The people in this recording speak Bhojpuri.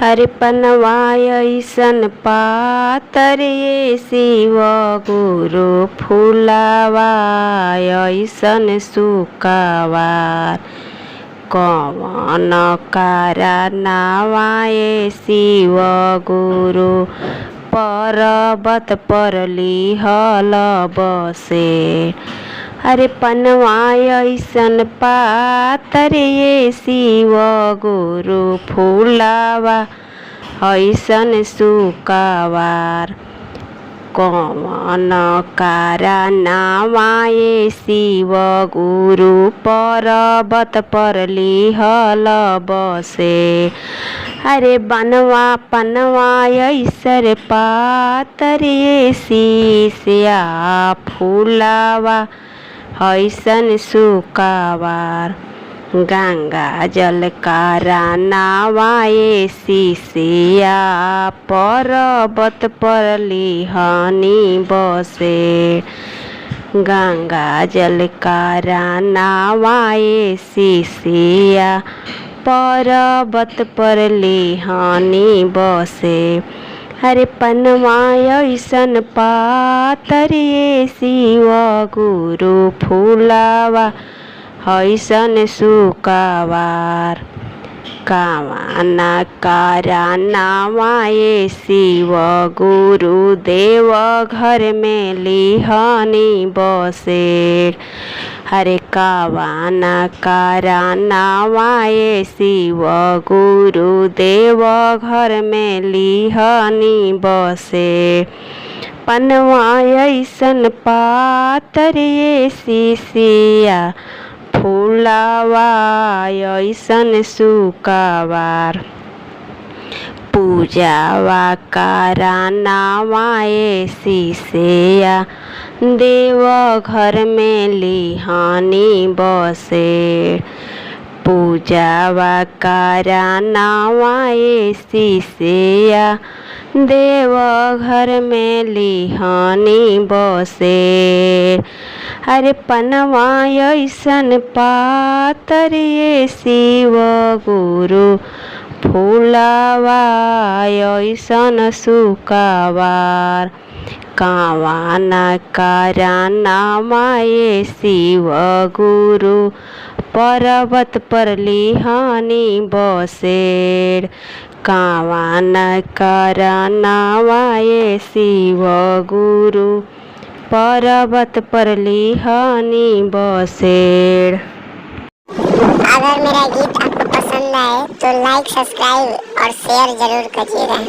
हरे पनवा अइसन पातर ये शिव गुरु फुलावा अइसन सुकावार कवन कारनावा ये शिव गुरु पर्वत पर लिहल बसे। अरे पनवा अइसन पातर ये शिव गुरु फुलावा अइसन सुकावार कवन कारनावा ये शिव गुरु पर्वत पर लिहल बसे। अरे बनवा पनवा अइसन पातर ये शीशया फुलावा अइसन सुकावार गंगा जल कारनावा ये शीशिया पर्वत पर लिहनी बसे। गंगा जल कारनावा ये शीशिया पर्वत पर लिहनी बसे। हरे पनवा अइसन पातर ये शिव गुरु फुलावा अइसन सुकावार कवन कारनावा ये शिव गुरु देव घर में लिहनी बसे। हरे कवन कारनावा ये शिव गुरु देव घर में लिहनी बसे। पनवा अइसन पातर ये शीशिया फुलावा अइसन सुकावार पूजावा कारनावा ये शीशिया देव घर में लिहनी बसे। पूजावा कारनावा ये शीशिया देव घर में लिहनी बसे। अरे पनवा अइसन पातर ये शिव गुरु फुलावा अइसन सुकावार कवन कारनावा ये शिव गुरु पर्वत पर लिहनी बसे। कवन कारनावा ये शिव गुरु पर्वत पर लिहनी बसे। अगर मेरा गीत आपको पसंद आए तो लाइक, सब्सक्राइब और शेयर जरूर करिएगा।